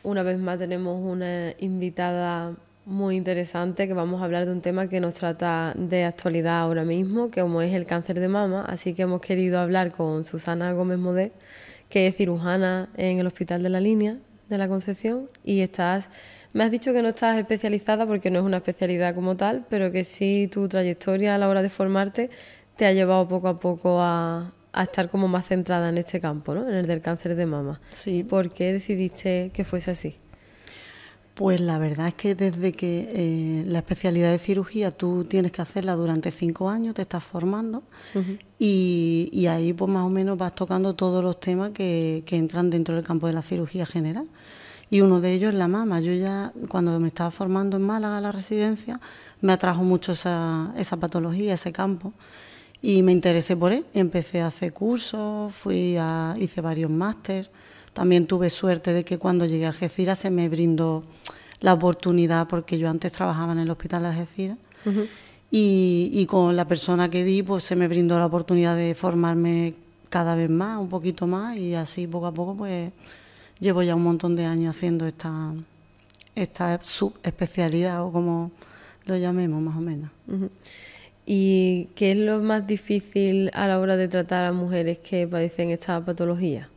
Una vez más tenemos una invitada muy interesante que vamos a hablar de un tema que nos trata de actualidad ahora mismo, que como es el cáncer de mama, así que hemos querido hablar con Susana Gómez Modet, que es cirujana en el Hospital de la Línea de la Concepción y me has dicho que no estás especializada porque no es una especialidad como tal, pero que sí tu trayectoria a la hora de formarte te ha llevado poco a poco a estar como más centrada en este campo, ¿no? En el del cáncer de mama. Sí, ¿Por qué decidiste que fuese así? pues la verdad es que desde que la especialidad de cirugía tú tienes que hacerla durante 5 años, te estás formando y ahí pues más o menos vas tocando todos los temas que entran dentro del campo de la cirugía general. Y uno de ellos es la mama. Yo ya cuando me estaba formando en Málaga, la residencia, me atrajo mucho esa patología, ese campo. Y me interesé por él, empecé a hacer cursos, hice varios másteres. También tuve suerte de que cuando llegué a Algeciras se me brindó la oportunidad, porque yo antes trabajaba en el hospital de Algeciras, y con la persona que di, pues se me brindó la oportunidad de formarme cada vez más, un poquito más, y así poco a poco, pues llevo ya un montón de años haciendo esta subespecialidad, o como lo llamemos más o menos. ¿Y qué es lo más difícil a la hora de tratar a mujeres que padecen esta patología?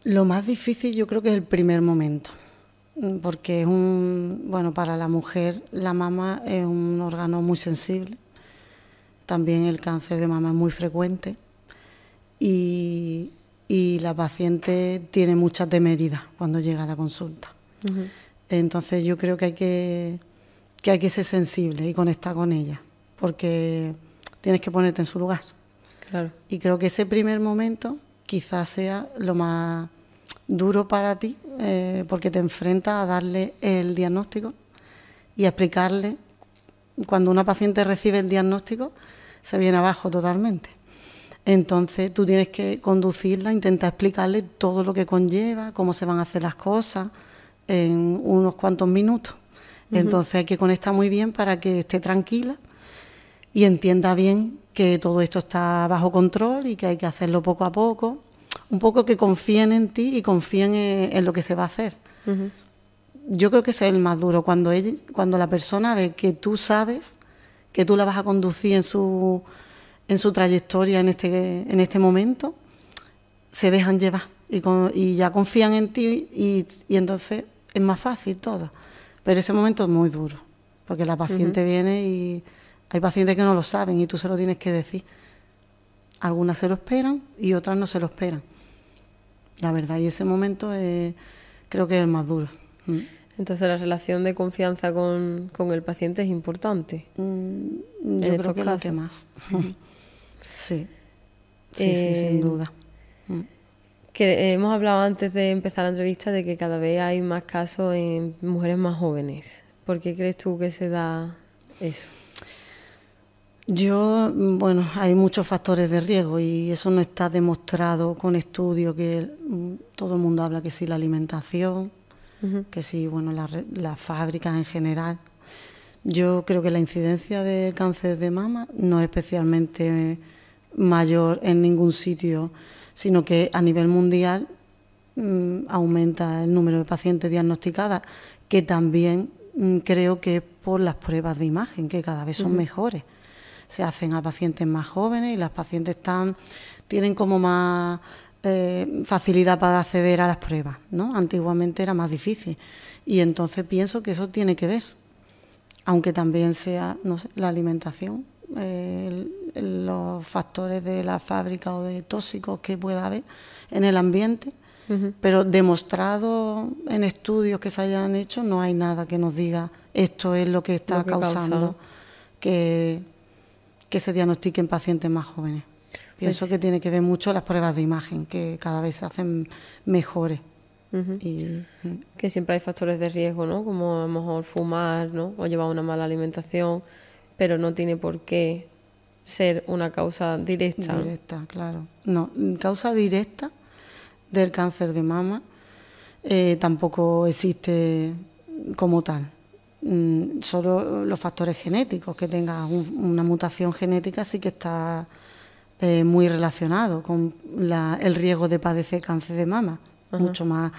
Lo más difícil yo creo que es el primer momento, porque bueno, para la mujer la mama es un órgano muy sensible, también el cáncer de mama es muy frecuente y, y la paciente tiene mucha temeridad cuando llega a la consulta. Entonces yo creo que hay que ser sensible y conectar con ella, porque tienes que ponerte en su lugar. Claro. Y creo que ese primer momento quizás sea lo más duro para ti, porque te enfrentas a darle el diagnóstico y a explicarle. Cuando una paciente recibe el diagnóstico, se viene abajo totalmente. Entonces tú tienes que conducirla, intentar explicarle todo lo que conlleva, cómo se van a hacer las cosas en unos cuantos minutos. Entonces hay que conectar muy bien para que esté tranquila y entienda bien que todo esto está bajo control y que hay que hacerlo poco a poco, un poco que confíen en ti y confíen en lo que se va a hacer. Yo creo que ese es el más duro, cuando la persona ve que tú sabes, que tú la vas a conducir en su trayectoria en este momento, se dejan llevar y ya confían en ti y entonces es más fácil todo. Pero ese momento es muy duro, porque la paciente viene y hay pacientes que no lo saben y tú se lo tienes que decir. Algunas se lo esperan y otras no se lo esperan. La verdad, y ese momento creo que es el más duro. Entonces la relación de confianza con el paciente es importante. Yo creo que es lo que más. Sí, sin duda. Que hemos hablado antes de empezar la entrevista de que cada vez hay más casos en mujeres más jóvenes. ¿Por qué crees tú que se da eso? Bueno, hay muchos factores de riesgo y eso no está demostrado con estudios, que todo el mundo habla que sí, la alimentación, que sí, bueno, las fábricas en general. Yo creo que la incidencia de cáncer de mama no es especialmente mayor en ningún sitio, sino que a nivel mundial aumenta el número de pacientes diagnosticadas, que también creo que es por las pruebas de imagen, que cada vez son mejores. Se hacen a pacientes más jóvenes y las pacientes tienen como más facilidad para acceder a las pruebas, ¿no? Antiguamente era más difícil y entonces pienso que eso tiene que ver, aunque también sea, no sé, la alimentación, los factores de la fábrica o de tóxicos que pueda haber en el ambiente, pero demostrado en estudios que se hayan hecho no hay nada que nos diga esto es lo que está causando que se diagnostiquen pacientes más jóvenes. Pienso que tiene que ver mucho las pruebas de imagen, que cada vez se hacen mejores. Que siempre hay factores de riesgo, ¿no? Como a lo mejor fumar, ¿no? O llevar una mala alimentación, pero no tiene por qué ser una causa directa. Directa, claro. No, causa directa del cáncer de mama tampoco existe como tal. Solo los factores genéticos, que tenga una mutación genética sí que está muy relacionado con el riesgo de padecer cáncer de mama. Ajá. Mucho más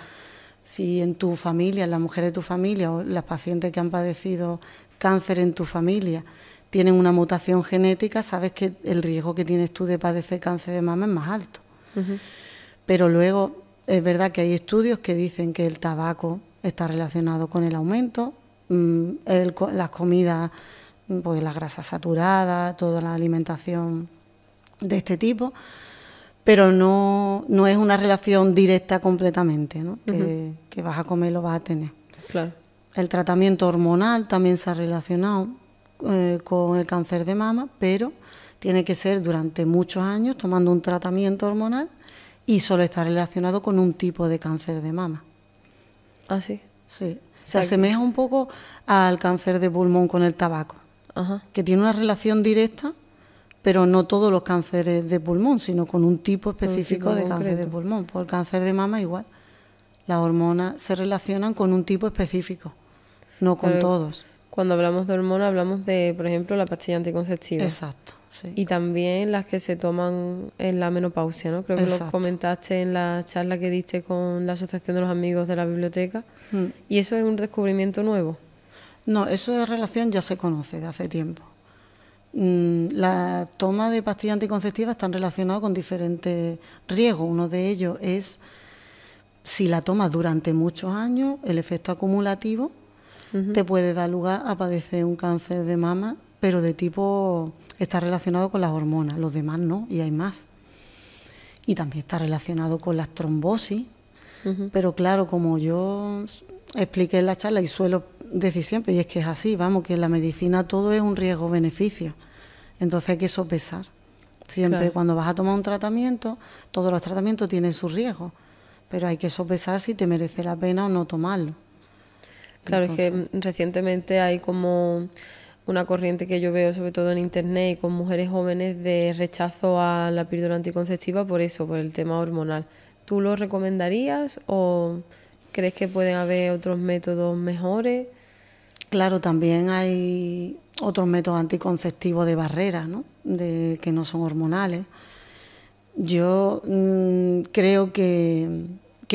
si en tu familia, las mujeres de tu familia o las pacientes que han padecido cáncer en tu familia tienen una mutación genética, sabes que el riesgo que tienes tú de padecer cáncer de mama es más alto. Uh-huh. Pero luego es verdad que hay estudios que dicen que el tabaco está relacionado con el aumento, las comidas, pues las grasas saturadas, toda la alimentación de este tipo, pero no es una relación directa completamente, ¿no? Uh-huh. Que vas a comer lo vas a tener. Claro. El tratamiento hormonal también se ha relacionado con el cáncer de mama, pero tiene que ser durante muchos años tomando un tratamiento hormonal y solo está relacionado con un tipo de cáncer de mama. ¿Ah, sí? Sí. Se asemeja un poco al cáncer de pulmón con el tabaco, ajá, que tiene una relación directa, pero no todos los cánceres de pulmón, sino con un tipo específico de cáncer de pulmón. Por el cáncer de mama igual. Las hormonas se relacionan con un tipo específico, no con todos. Cuando hablamos de hormonas hablamos de, por ejemplo, la pastilla anticonceptiva. Exacto, sí. Y también las que se toman en la menopausia, ¿no? Creo que lo comentaste en la charla que diste con la Asociación de los Amigos de la Biblioteca. ¿Y eso es un descubrimiento nuevo? No, eso de relación ya se conoce de hace tiempo. La toma de pastillas anticonceptivas están relacionadas con diferentes riesgos. Uno de ellos es, si la tomas durante muchos años, el efecto acumulativo te puede dar lugar a padecer un cáncer de mama, pero de tipo, está relacionado con las hormonas, los demás no, y hay más. Y también está relacionado con las trombosis, pero claro, como yo expliqué en la charla y suelo decir siempre, y es que es así, vamos, que en la medicina todo es un riesgo-beneficio, entonces hay que sopesar. Siempre claro, cuando vas a tomar un tratamiento, todos los tratamientos tienen sus riesgos, pero hay que sopesar si te merece la pena o no tomarlo. Claro, entonces, es que recientemente hay como una corriente que yo veo, sobre todo en internet, y con mujeres jóvenes, de rechazo a la píldora anticonceptiva por eso, por el tema hormonal. ¿Tú lo recomendarías o crees que pueden haber otros métodos mejores? Claro, también hay otros métodos anticonceptivos de barrera, ¿no? Que no son hormonales. Yo creo que,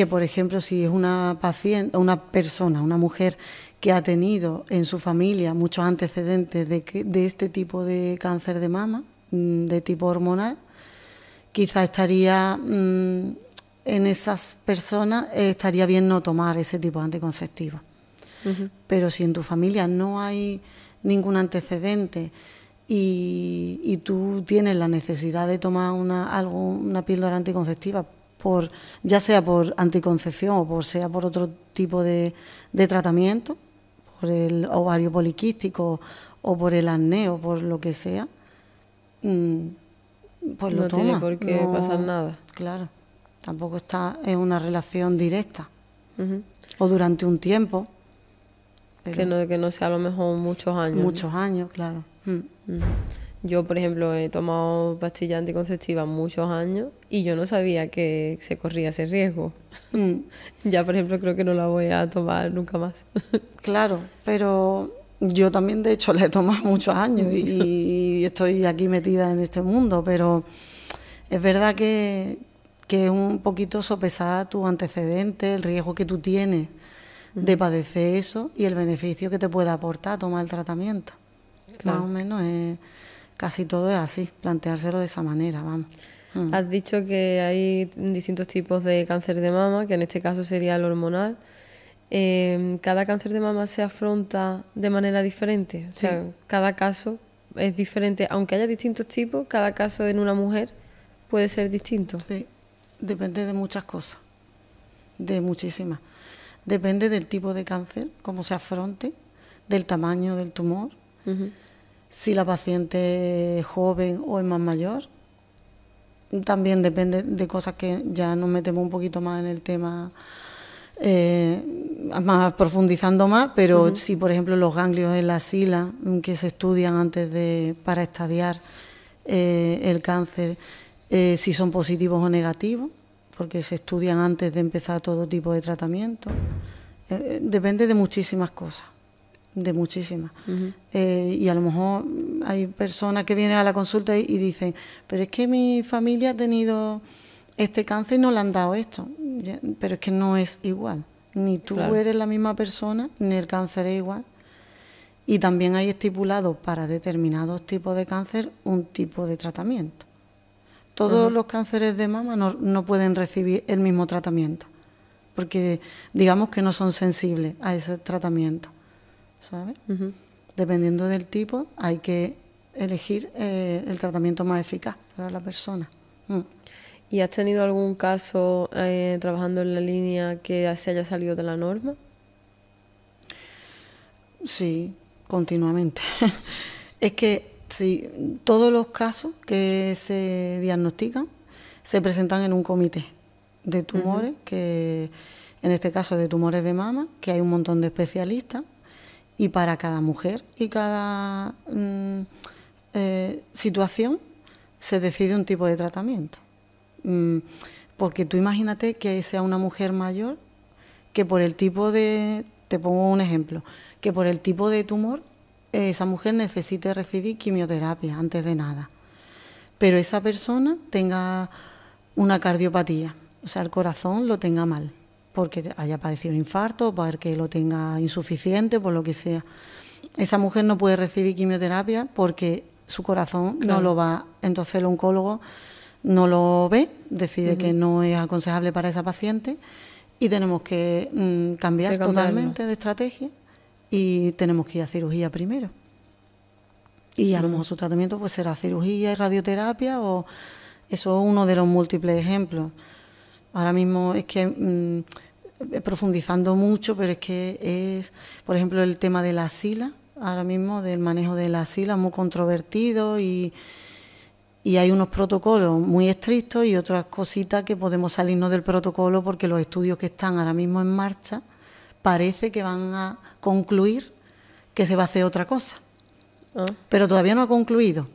por ejemplo, si es una paciente, una persona, una mujer que ha tenido en su familia muchos antecedentes de este tipo de cáncer de mama, de tipo hormonal, quizá estaría, en esas personas, estaría bien no tomar ese tipo de anticonceptivos. Pero si en tu familia no hay ningún antecedente y tú tienes la necesidad de tomar una píldora anticonceptiva, ya sea por anticoncepción o sea por otro tipo de tratamiento, por el ovario poliquístico o por el acné o por lo que sea, pues lo toma. No tiene por qué pasar nada. Claro, tampoco está en una relación directa o durante un tiempo. Que no sea a lo mejor muchos años. Muchos años, claro. Yo, por ejemplo, he tomado pastillas anticonceptivas muchos años y yo no sabía que se corría ese riesgo. Ya, por ejemplo, creo que no la voy a tomar nunca más. Claro, pero yo también, de hecho, la he tomado muchos años y estoy aquí metida en este mundo, pero es verdad que es un poquito sopesar tus antecedentes, el riesgo que tú tienes de padecer eso y el beneficio que te puede aportar tomar el tratamiento. Claro. Más o menos casi todo es así, planteárselo de esa manera, vamos. Has dicho que hay distintos tipos de cáncer de mama, que en este caso sería el hormonal. ¿Cada cáncer de mama se afronta de manera diferente? O sea, cada caso es diferente, aunque haya distintos tipos, cada caso en una mujer puede ser distinto. Sí, depende de muchas cosas, de muchísimas. Depende del tipo de cáncer, cómo se afronte, del tamaño del tumor, si la paciente es joven o es más mayor. También depende de cosas que ya nos metemos un poquito más en el tema, más profundizando más, pero si, por ejemplo, los ganglios en la axila que se estudian para estadiar el cáncer, si son positivos o negativos, porque se estudian antes de empezar todo tipo de tratamiento. Depende de muchísimas cosas. de muchísimas. Y a lo mejor hay personas que vienen a la consulta y dicen, pero es que mi familia ha tenido este cáncer y no le han dado esto. Pero es que no es igual. Ni tú eres la misma persona, ni el cáncer es igual. Y también hay estipulado para determinados tipos de cáncer un tipo de tratamiento. Todos los cánceres de mama no pueden recibir el mismo tratamiento, porque digamos que no son sensibles a ese tratamiento, ¿sabes? Dependiendo del tipo, hay que elegir el tratamiento más eficaz para la persona. ¿Y has tenido algún caso trabajando en la línea que se haya salido de la norma? Sí, continuamente. Es que sí, todos los casos que se diagnostican se presentan en un comité de tumores, que en este caso de tumores de mama, que hay un montón de especialistas, y para cada mujer y cada situación se decide un tipo de tratamiento. Porque tú imagínate que sea una mujer mayor que por el tipo de, te pongo un ejemplo, que por el tipo de tumor esa mujer necesite recibir quimioterapia antes de nada, pero esa persona tenga una cardiopatía, o sea, el corazón lo tenga mal, porque haya padecido un infarto, porque lo tenga insuficiente, por lo que sea. Esa mujer no puede recibir quimioterapia porque su corazón no lo va, entonces el oncólogo no lo ve, decide que no es aconsejable para esa paciente y tenemos que cambiar totalmente de estrategia y tenemos que ir a cirugía primero. Y a lo mejor su tratamiento pues será cirugía y radioterapia, o eso es uno de los múltiples ejemplos. Ahora mismo es que profundizando mucho, pero es que es, por ejemplo, el tema de la axila, ahora mismo del manejo de la axila muy controvertido y hay unos protocolos muy estrictos y otras cositas que podemos salirnos del protocolo porque los estudios que están ahora mismo en marcha parece que van a concluir que se va a hacer otra cosa. Pero todavía no ha concluido.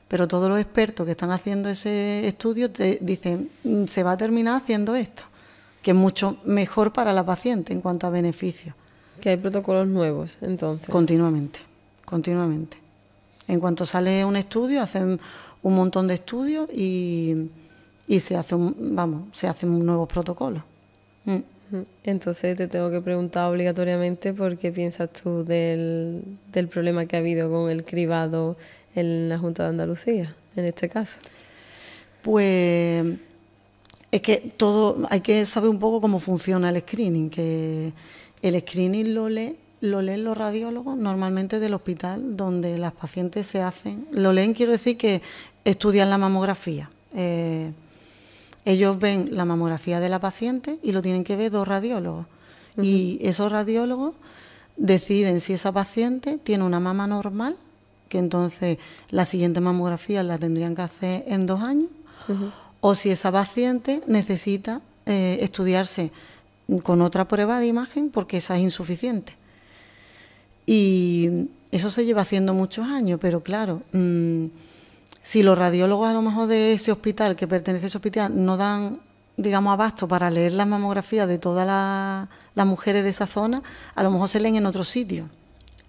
Pero todos los expertos que están haciendo ese estudio te dicen, se va a terminar haciendo esto, que es mucho mejor para la paciente en cuanto a beneficios. Que hay protocolos nuevos, entonces. Continuamente. En cuanto sale un estudio, hacen un montón de estudios y se hacen nuevos protocolos. Entonces te tengo que preguntar obligatoriamente por qué piensas tú del problema que ha habido con el cribado en la Junta de Andalucía, en este caso. Pues es que hay que saber un poco cómo funciona el screening, que el screening lo leen los radiólogos normalmente del hospital donde las pacientes se hacen. Lo leen, quiero decir que estudian la mamografía. Ellos ven la mamografía de la paciente y lo tienen que ver 2 radiólogos. Y esos radiólogos deciden si esa paciente tiene una mama normal, que entonces la siguiente mamografía la tendrían que hacer en 2 años, o si esa paciente necesita estudiarse con otra prueba de imagen porque esa es insuficiente. Y eso se lleva haciendo muchos años, pero claro, si los radiólogos a lo mejor de ese hospital, que pertenece a ese hospital, no dan, digamos, abasto para leer las mamografías de todas las mujeres de esa zona, a lo mejor se leen en otro sitio,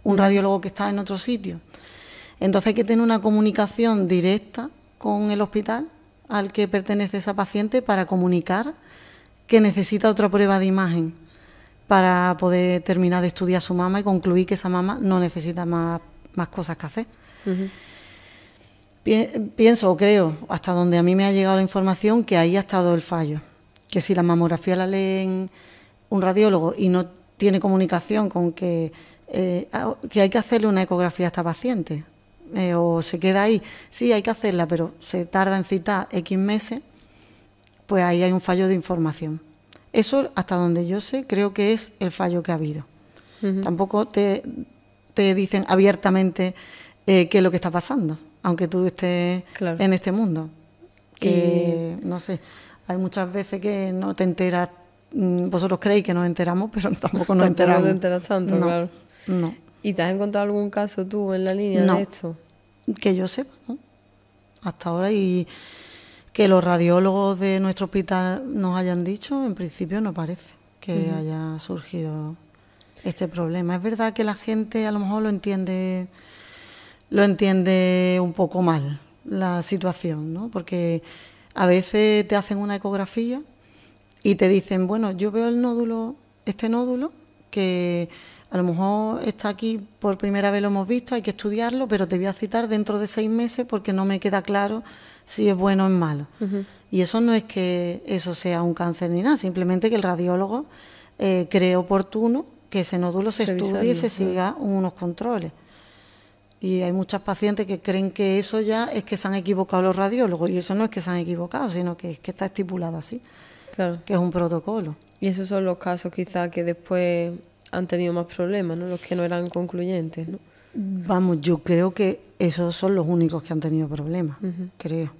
un radiólogo que está en otro sitio. Entonces hay que tener una comunicación directa con el hospital al que pertenece esa paciente para comunicar que necesita otra prueba de imagen para poder terminar de estudiar su mama y concluir que esa mama no necesita más cosas que hacer. Pienso o creo, hasta donde a mí me ha llegado la información, que ahí ha estado el fallo. Que si la mamografía la lee un radiólogo y no tiene comunicación con que hay que hacerle una ecografía a esta paciente, o se queda ahí, sí, hay que hacerla, pero se tarda en citar X meses, pues ahí hay un fallo de información. Eso, hasta donde yo sé, creo que es el fallo que ha habido. Tampoco te dicen abiertamente qué es lo que está pasando, aunque tú estés en este mundo. Que, no sé, hay muchas veces que no te enteras, vosotros creéis que nos enteramos, pero tampoco nos enteramos. No te enteras tanto, no, claro. No. ¿Y te has encontrado algún caso tú en la línea de esto? Que yo sepa, ¿no? Hasta ahora, y que los radiólogos de nuestro hospital nos hayan dicho, en principio no parece que haya surgido este problema. Es verdad que la gente a lo mejor lo entiende un poco mal la situación, ¿no? Porque a veces te hacen una ecografía y te dicen, bueno, yo veo el nódulo, este nódulo, que a lo mejor está aquí por primera vez, lo hemos visto, hay que estudiarlo, pero te voy a citar dentro de 6 meses porque no me queda claro si es bueno o es malo. Y eso no es que eso sea un cáncer ni nada, simplemente que el radiólogo cree oportuno que ese nódulo se estudie y se siga unos controles. Y hay muchas pacientes que creen que eso ya es que se han equivocado los radiólogos, y eso no es que se han equivocado, sino que es que está estipulado así, claro, que es un protocolo. Y esos son los casos quizás que después han tenido más problemas, ¿no? Los que no eran concluyentes, ¿no? Vamos, yo creo que esos son los únicos que han tenido problemas, creo.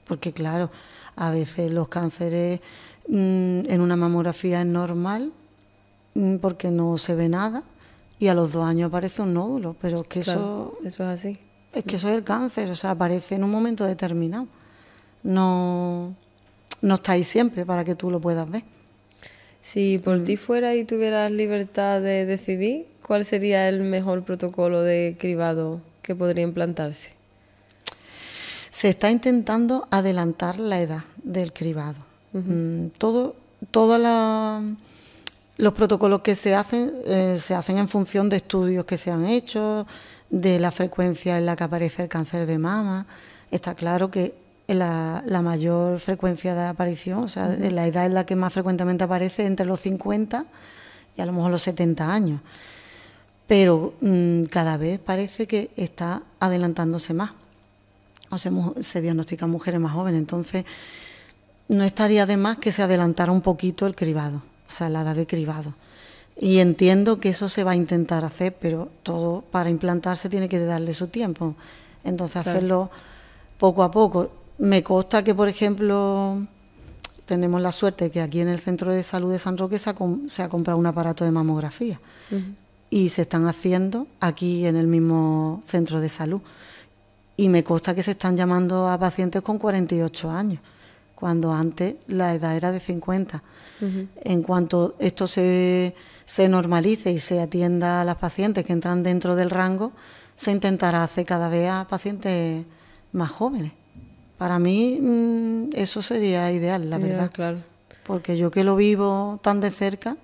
Porque claro, a veces los cánceres en una mamografía es normal porque no se ve nada y a los 2 años aparece un nódulo, pero es que claro, eso es así. Es que eso es el cáncer, o sea, aparece en un momento determinado. No está ahí siempre para que tú lo puedas ver. Si por ti fuera y tuvieras libertad de decidir, ¿cuál sería el mejor protocolo de cribado que podría implantarse? Se está intentando adelantar la edad del cribado. Todos los protocolos que se hacen en función de estudios que se han hecho, de la frecuencia en la que aparece el cáncer de mama. Está claro que la mayor frecuencia de aparición, o sea, la edad en la que más frecuentemente aparece, entre los 50 y a lo mejor los 70 años. Pero cada vez parece que está adelantándose más. O sea, se diagnostican mujeres más jóvenes, entonces no estaría de más que se adelantara un poquito el cribado, o sea, la edad de cribado. Y entiendo que eso se va a intentar hacer, pero todo para implantarse tiene que darle su tiempo. Entonces, claro, hacerlo poco a poco. Me consta que, por ejemplo, tenemos la suerte de que aquí en el Centro de Salud de San Roque se ha comprado un aparato de mamografía. Y se están haciendo aquí en el mismo centro de salud. Y me consta que se están llamando a pacientes con 48 años, cuando antes la edad era de 50. En cuanto esto se normalice y se atienda a las pacientes que entran dentro del rango, se intentará hacer cada vez a pacientes más jóvenes. Para mí eso sería ideal, la verdad. Claro. Porque yo que lo vivo tan de cerca,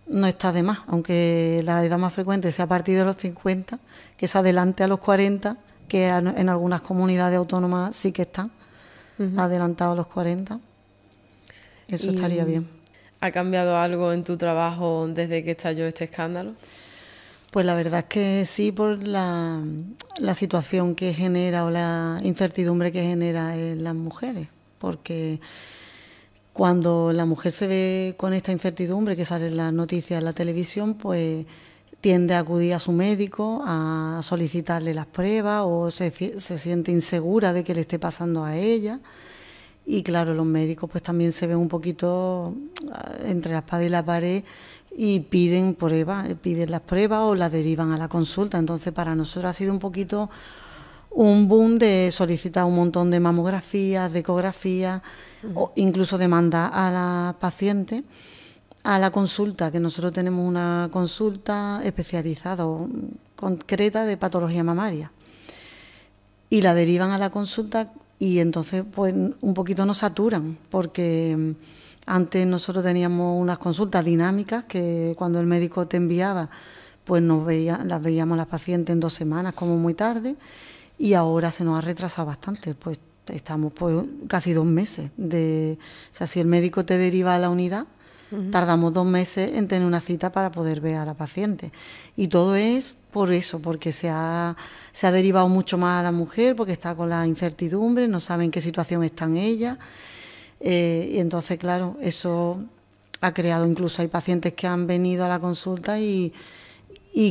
no está de más, aunque la edad más frecuente sea a partir de los 50, que se adelante a los 40, que en algunas comunidades autónomas sí que están adelantados a los 40. Eso estaría bien. ¿Ha cambiado algo en tu trabajo desde que estalló este escándalo? Pues la verdad es que sí, por la situación que genera o la incertidumbre que genera en las mujeres, porque cuando la mujer se ve con esta incertidumbre que sale en las noticias en la televisión, pues tiende a acudir a su médico a solicitarle las pruebas o se siente insegura de que le esté pasando a ella. Y claro, los médicos pues también se ven un poquito entre la espada y la pared y piden las pruebas o las derivan a la consulta. Entonces para nosotros ha sido un poquito un boom de solicitar un montón de mamografías, de ecografías, o incluso de mandar a la paciente a la consulta, que nosotros tenemos una consulta especializada o concreta de patología mamaria. Y la derivan a la consulta y entonces pues un poquito nos saturan, porque antes nosotros teníamos unas consultas dinámicas que cuando el médico te enviaba, pues las veíamos las pacientes en 2 semanas como muy tarde, y ahora se nos ha retrasado bastante, pues estamos pues casi 2 meses. O sea, si el médico te deriva a la unidad, tardamos 2 meses en tener una cita para poder ver a la paciente. Y todo es por eso, porque se ha derivado mucho más a la mujer, porque está con la incertidumbre, no sabe en qué situación están ellas. Y entonces, claro, eso ha creado, incluso hay pacientes que han venido a la consulta y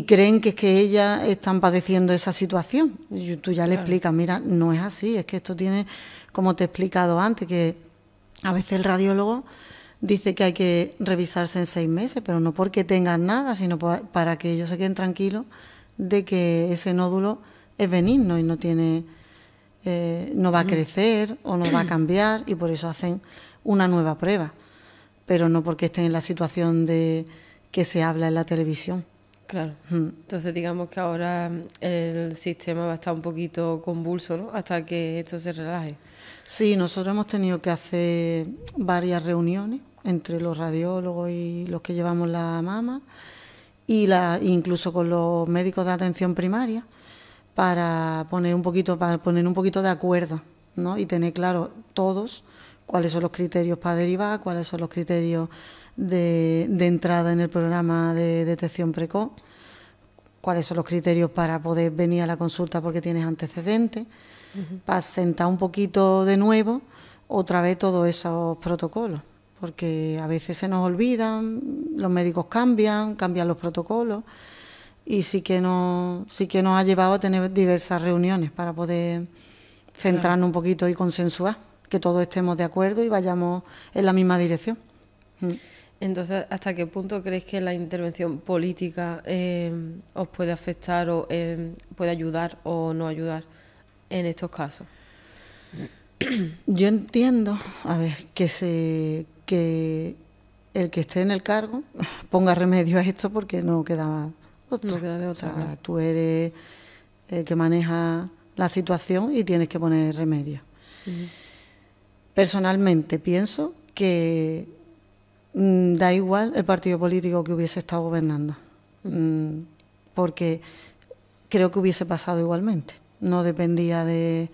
creen que es que ellas están padeciendo esa situación. Y tú ya le explicas, mira, no es así, es que esto tiene, como te he explicado antes, que a veces el radiólogo dice que hay que revisarse en 6 meses, pero no porque tengan nada, sino para que ellos se queden tranquilos de que ese nódulo es benigno y no tiene, no va a crecer o no va a cambiar, y por eso hacen una nueva prueba, pero no porque estén en la situación de que se habla en la televisión. Claro. Entonces digamos que ahora el sistema va a estar un poquito convulso, ¿no? Hasta que esto se relaje. Sí, nosotros hemos tenido que hacer varias reuniones entre los radiólogos y los que llevamos la mama y incluso con los médicos de atención primaria para poner un poquito de acuerdo, ¿no? Y tener claro todos cuáles son los criterios para derivar, cuáles son los criterios de entrada en el programa de detección precoz, cuáles son los criterios para poder venir a la consulta porque tienes antecedentes, para sentar un poquito de nuevo otra vez todos esos protocolos, porque a veces se nos olvidan, los médicos cambian los protocolos y sí que nos ha llevado a tener diversas reuniones para poder centrarnos un poquito y consensuar, que todos estemos de acuerdo y vayamos en la misma dirección. Entonces, ¿hasta qué punto crees que la intervención política os puede afectar o puede ayudar o no ayudar en estos casos? Yo entiendo, a ver, que el que esté en el cargo ponga remedio a esto porque no queda otra. No queda de otra. O sea, tú eres el que maneja la situación y tienes que poner remedio. Personalmente pienso que da igual el partido político que hubiese estado gobernando, porque creo que hubiese pasado igualmente. No dependía del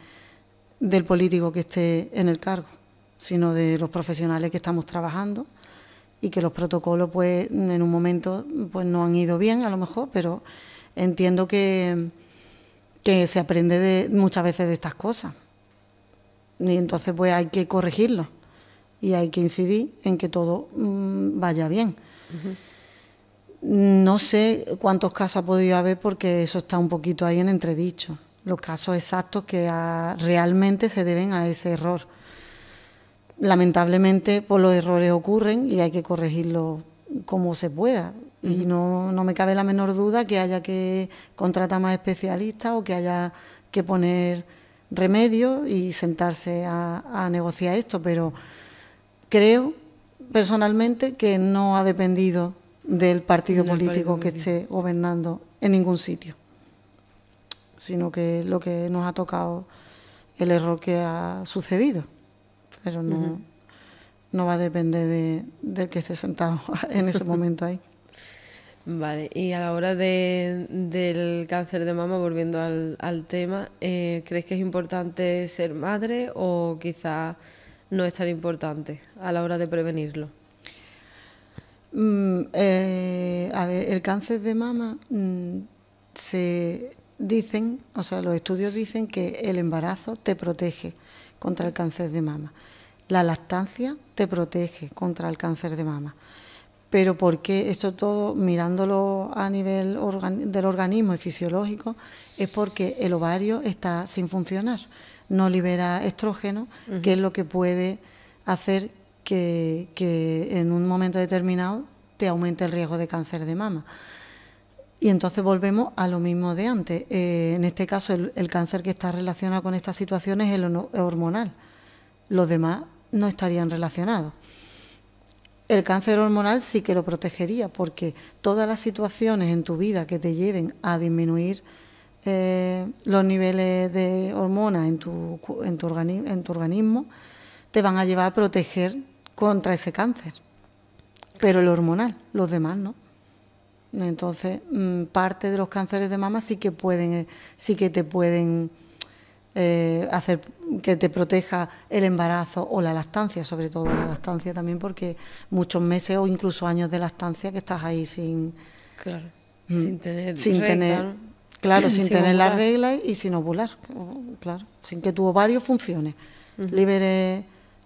político que esté en el cargo, sino de los profesionales que estamos trabajando y que los protocolos, pues, en un momento, pues, no han ido bien, a lo mejor, pero entiendo que se aprende muchas veces de estas cosas y entonces, pues, hay que corregirlo y hay que incidir en que todo vaya bien. No sé cuántos casos ha podido haber porque eso está un poquito ahí en entredicho. Los casos exactos que realmente se deben a ese error. Lamentablemente, pues los errores ocurren y hay que corregirlos como se pueda. Y no me cabe la menor duda que haya que contratar más especialistas o que haya que poner remedio y sentarse a negociar esto, pero creo personalmente que no ha dependido del partido político que esté gobernando en ningún sitio, sino que lo que nos ha tocado el error que ha sucedido, pero no va a depender del que esté sentado en ese momento ahí. Vale, y a la hora del cáncer de mama, volviendo al tema, ¿crees que es importante ser madre o quizá no es tan importante a la hora de prevenirlo? A ver, el cáncer de mama los estudios dicen que el embarazo te protege contra el cáncer de mama. La lactancia te protege contra el cáncer de mama. Pero ¿por qué? Esto todo, mirándolo a nivel del organismo y fisiológico, es porque el ovario está sin funcionar. No libera estrógeno, que es lo que puede hacer que en un momento determinado te aumente el riesgo de cáncer de mama. Y entonces volvemos a lo mismo de antes. En este caso, el cáncer que está relacionado con estas situaciones es el hormonal. Los demás no estarían relacionados. El cáncer hormonal sí que lo protegería, porque todas las situaciones en tu vida que te lleven a disminuir los niveles de hormonas en tu organismo te van a llevar a proteger contra ese cáncer. Pero el hormonal, los demás no. Entonces, parte de los cánceres de mama sí que te pueden hacer que te proteja el embarazo o la lactancia, sobre todo la lactancia también, porque muchos meses o incluso años de lactancia que estás ahí sin tener la regla y sin ovular, claro, sin que tu ovario funcione, libere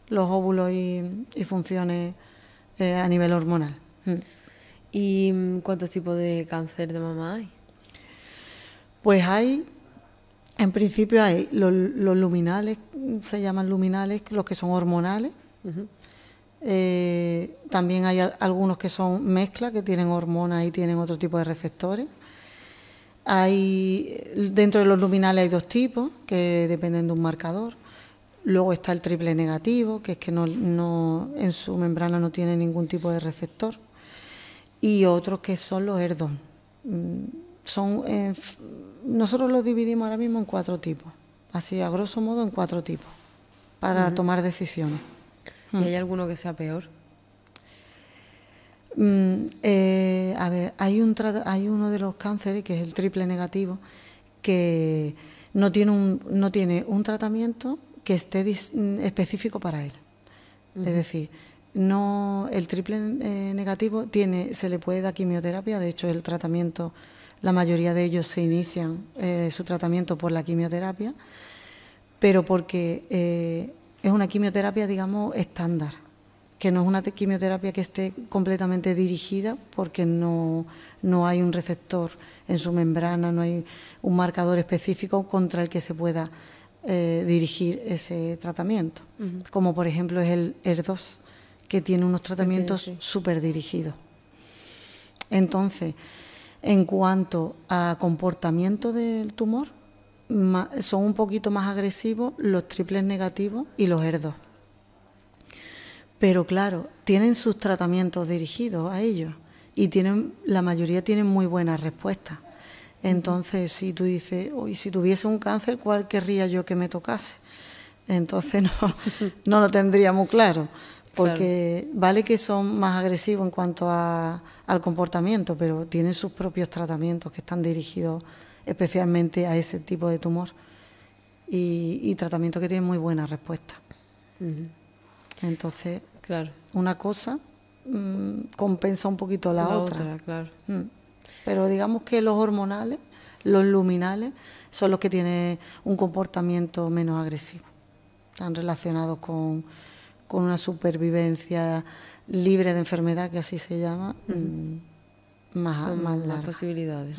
los óvulos y funcione a nivel hormonal. ¿Y cuántos tipos de cáncer de mama hay? Pues en principio hay los luminales, se llaman luminales, los que son hormonales. También hay algunos que son mezcla, que tienen hormonas y tienen otro tipo de receptores. Dentro de los luminales hay dos tipos, que dependen de un marcador. Luego está el triple negativo, que es que no en su membrana no tiene ningún tipo de receptor. y otros que son los ERDOS. Nosotros los dividimos ahora mismo en 4 tipos, así a grosso modo en 4 tipos, para tomar decisiones. ¿Y hay alguno que sea peor? A ver, hay uno de los cánceres, que es el triple negativo, que no tiene un tratamiento que esté específico para él. Es decir, el triple negativo se le puede dar quimioterapia. De hecho, el tratamiento, la mayoría de ellos se inician su tratamiento por la quimioterapia, pero porque es una quimioterapia, digamos, estándar, que no es una quimioterapia que esté completamente dirigida, porque no hay un receptor en su membrana, no hay un marcador específico contra el que se pueda dirigir ese tratamiento, como por ejemplo es el ER2, que tiene unos tratamientos súper dirigidos. Entonces, en cuanto a comportamiento del tumor, son un poquito más agresivos los triples negativos y los ER2. Pero claro, tienen sus tratamientos dirigidos a ellos y la mayoría tienen muy buenas respuestas. Entonces, si tú dices, si tuviese un cáncer, ¿cuál querría yo que me tocase? Entonces no lo tendría muy claro, porque vale que son más agresivos en cuanto al comportamiento, pero tienen sus propios tratamientos que están dirigidos especialmente a ese tipo de tumor y tratamientos que tienen muy buena respuesta. Entonces, una cosa compensa un poquito la otra. Claro. Pero digamos que los hormonales, los luminales, son los que tienen un comportamiento menos agresivo. Están relacionados con una supervivencia libre de enfermedad, que así se llama, más larga. Posibilidades.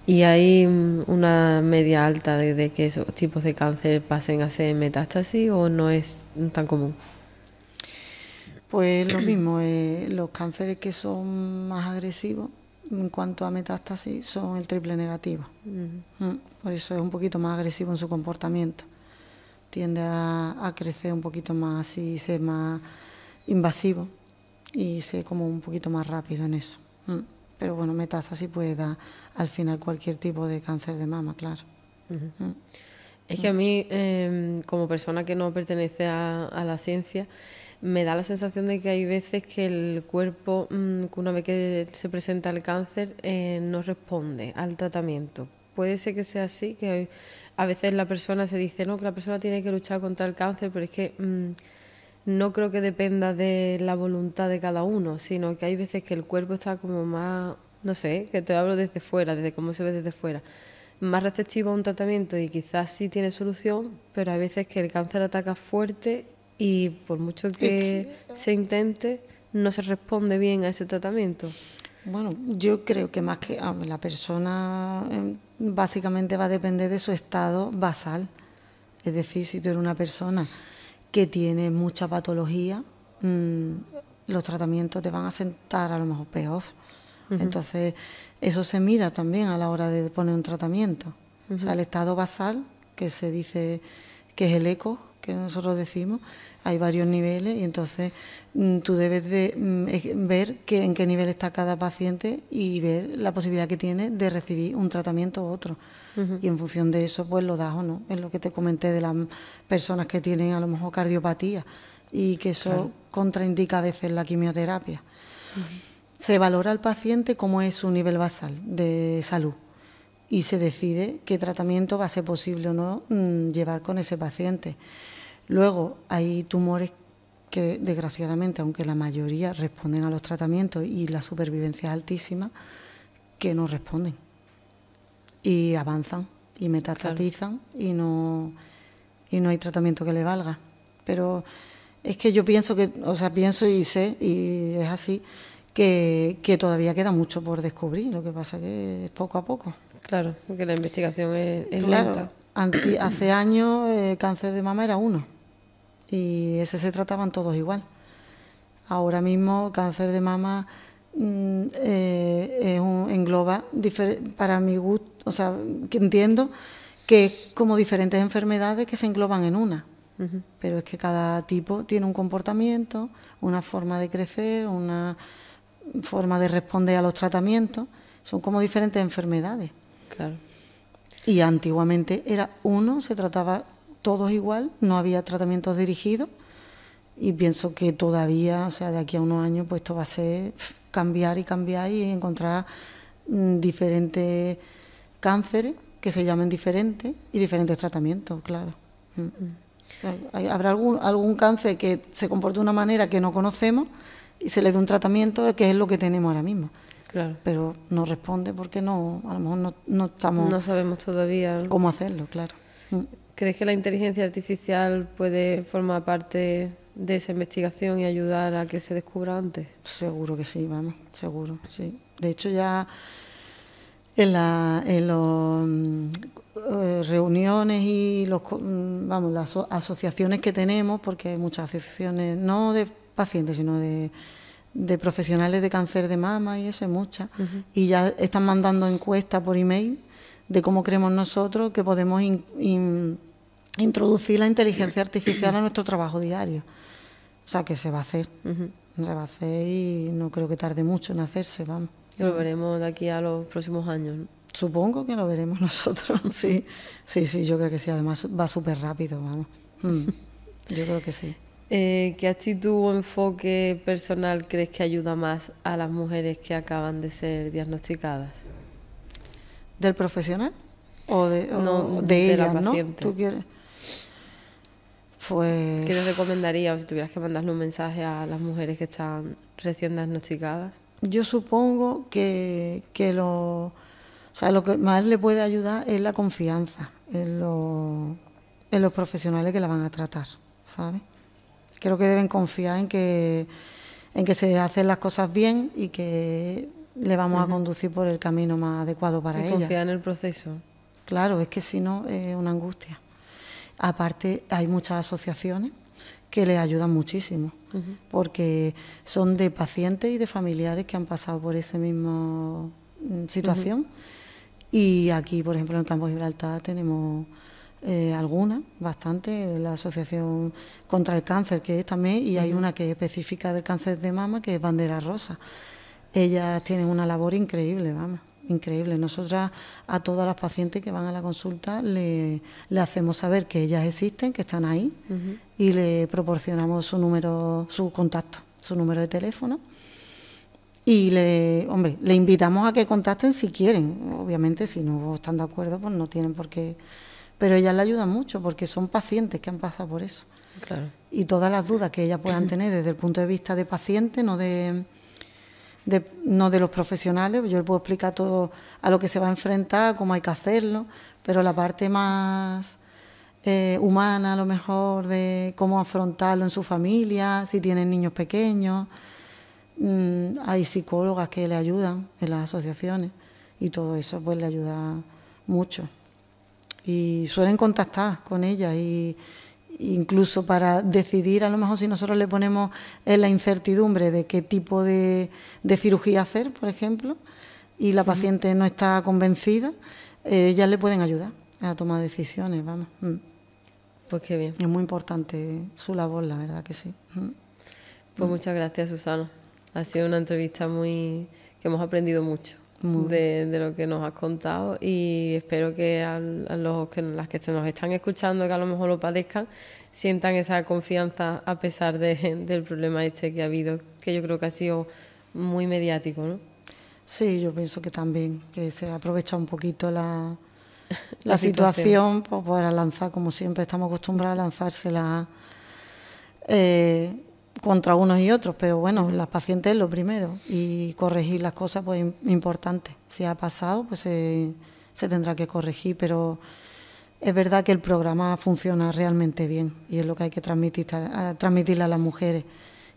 ¿Y hay una media alta de que esos tipos de cáncer pasen a ser metástasis o no es tan común? Pues lo mismo, los cánceres que son más agresivos en cuanto a metástasis son el triple negativo. Por eso es un poquito más agresivo en su comportamiento. Tiende a crecer un poquito más y ser más invasivo y ser como un poquito más rápido en eso. Pero bueno, metástasis puede dar al final cualquier tipo de cáncer de mama, claro. Es que a mí, como persona que no pertenece a la ciencia, me da la sensación de que hay veces que el cuerpo, que una vez que se presenta el cáncer, no responde al tratamiento. Puede ser que sea así, que a veces la persona se dice, no, que la persona tiene que luchar contra el cáncer, pero es que no creo que dependa de la voluntad de cada uno, sino que hay veces que el cuerpo está como más, no sé, que te hablo desde fuera, desde cómo se ve desde fuera, más receptivo a un tratamiento y quizás sí tiene solución, pero hay veces que el cáncer ataca fuerte y por mucho que se intente, no se responde bien a ese tratamiento. Bueno, yo creo que más que la persona básicamente va a depender de su estado basal. Es decir, si tú eres una persona que tiene mucha patología, los tratamientos te van a sentar a lo mejor peor. Entonces, eso se mira también a la hora de poner un tratamiento. O sea, el estado basal, que se dice que es el ECO, que nosotros decimos, hay varios niveles y entonces tú debes de ver en qué nivel está cada paciente y ver la posibilidad que tiene de recibir un tratamiento u otro. Y en función de eso, pues lo das o no. Es lo que te comenté de las personas que tienen a lo mejor cardiopatía y que eso contraindica a veces la quimioterapia. Se valora al paciente cómo es su nivel basal de salud y se decide qué tratamiento va a ser posible o no llevar con ese paciente. Luego hay tumores que desgraciadamente, aunque la mayoría responden a los tratamientos y la supervivencia es altísima, que no responden y avanzan y metastatizan y no hay tratamiento que le valga. Pero es que yo pienso pienso y sé, y es así, que todavía queda mucho por descubrir, lo que pasa que es poco a poco. Claro, porque la investigación es lenta. Hace años el cáncer de mama era uno y ese se trataban todos igual. Ahora mismo cáncer de mama engloba, para mi gusto, o sea, que entiendo que es como diferentes enfermedades que se engloban en una. Pero es que cada tipo tiene un comportamiento, una forma de crecer, forma de responder a los tratamientos, son como diferentes enfermedades. Claro. Y antiguamente era uno, se trataba todos igual, no había tratamientos dirigidos, y pienso que todavía, o sea, de aquí a unos años, pues esto va a ser cambiar y encontrar diferentes cánceres que se llamen diferentes y diferentes tratamientos, claro. O sea, habrá algún cáncer que se comporte de una manera que no conocemos y se le dé un tratamiento que es lo que tenemos ahora mismo. Claro. Pero no responde porque no, a lo mejor no estamos... No sabemos todavía cómo hacerlo, claro. ¿Crees que la inteligencia artificial puede formar parte de esa investigación y ayudar a que se descubra antes? Seguro que sí, vamos, seguro, sí. De hecho, ya en las reuniones y las asociaciones que tenemos, porque hay muchas asociaciones, no de pacientes, sino de profesionales de cáncer de mama y eso, hay muchas, y ya están mandando encuestas por email de cómo creemos nosotros que podemos introducir la inteligencia artificial a nuestro trabajo diario. O sea, que se va a hacer, se va a hacer y no creo que tarde mucho en hacerse, vamos. Y lo veremos de aquí a los próximos años, ¿no? Supongo que lo veremos nosotros, sí, yo creo que sí, además va súper rápido, vamos. Yo creo que sí. ¿Qué actitud o enfoque personal crees que ayuda más a las mujeres que acaban de ser diagnosticadas? ¿Del profesional? ¿O de de ellas, la no? paciente. ¿Tú quieres? Pues... ¿Qué te recomendarías, o si tuvieras que mandarle un mensaje a las mujeres que están recién diagnosticadas? Yo supongo que lo que más le puede ayudar es la confianza en los profesionales que la van a tratar, ¿sabes? Creo que deben confiar en que se hacen las cosas bien y que le vamos a conducir por el camino más adecuado para ella. Confiar en el proceso. Claro, es que si no es una angustia. Aparte, hay muchas asociaciones que les ayudan muchísimo, porque son de pacientes y de familiares que han pasado por esa misma situación. Y aquí, por ejemplo, en el campo de Gibraltar tenemos algunas, bastantes, de la Asociación contra el Cáncer, que es también, y hay una que es específica del cáncer de mama, que es Bandera Rosa. Ellas tienen una labor increíble, vamos, increíble. Nosotras a todas las pacientes que van a la consulta le hacemos saber que ellas existen, que están ahí, y le proporcionamos su contacto, su número de teléfono. Y le invitamos a que contacten si quieren. Obviamente, si no están de acuerdo, pues no tienen por qué. Pero ellas le ayudan mucho porque son pacientes que han pasado por eso. Claro. Y todas las dudas que ellas puedan tener desde el punto de vista de paciente, no de los profesionales, yo le puedo explicar todo a lo que se va a enfrentar, cómo hay que hacerlo, pero la parte más humana, a lo mejor, de cómo afrontarlo en su familia, si tienen niños pequeños. Hay psicólogas que le ayudan en las asociaciones y todo eso pues le ayuda mucho. Y suelen contactar con ellas y incluso para decidir, a lo mejor si nosotros le ponemos en la incertidumbre de qué tipo de cirugía hacer, por ejemplo, y la paciente no está convencida, ellas le pueden ayudar a tomar decisiones, vamos. Pues qué bien. Es muy importante su labor, la verdad que sí. Pues muchas gracias, Susana. Ha sido una entrevista que hemos aprendido mucho de lo que nos has contado, y espero que las que nos están escuchando, que a lo mejor lo padezcan, sientan esa confianza a pesar del problema que ha habido, que yo creo que ha sido muy mediático, ¿no? Sí, yo pienso que también, que se aprovecha un poquito la situación pues, para lanzar, como siempre estamos acostumbrados a lanzársela contra unos y otros, pero bueno, las pacientes es lo primero, y corregir las cosas pues es importante. Si ha pasado, pues se tendrá que corregir, pero es verdad que el programa funciona realmente bien y es lo que hay que transmitirle a las mujeres.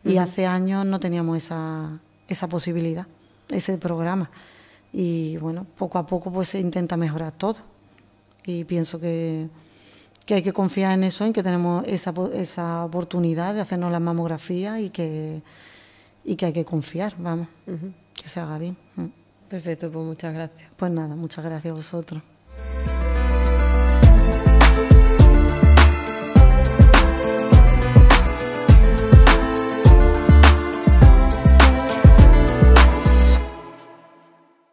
Y hace años no teníamos esa posibilidad, ese programa. Y bueno, poco a poco pues se intenta mejorar todo. Y pienso que hay que confiar en eso, en que tenemos esa oportunidad de hacernos la mamografía y que hay que confiar, vamos, que se haga bien. Perfecto, pues muchas gracias. Pues nada, muchas gracias a vosotros.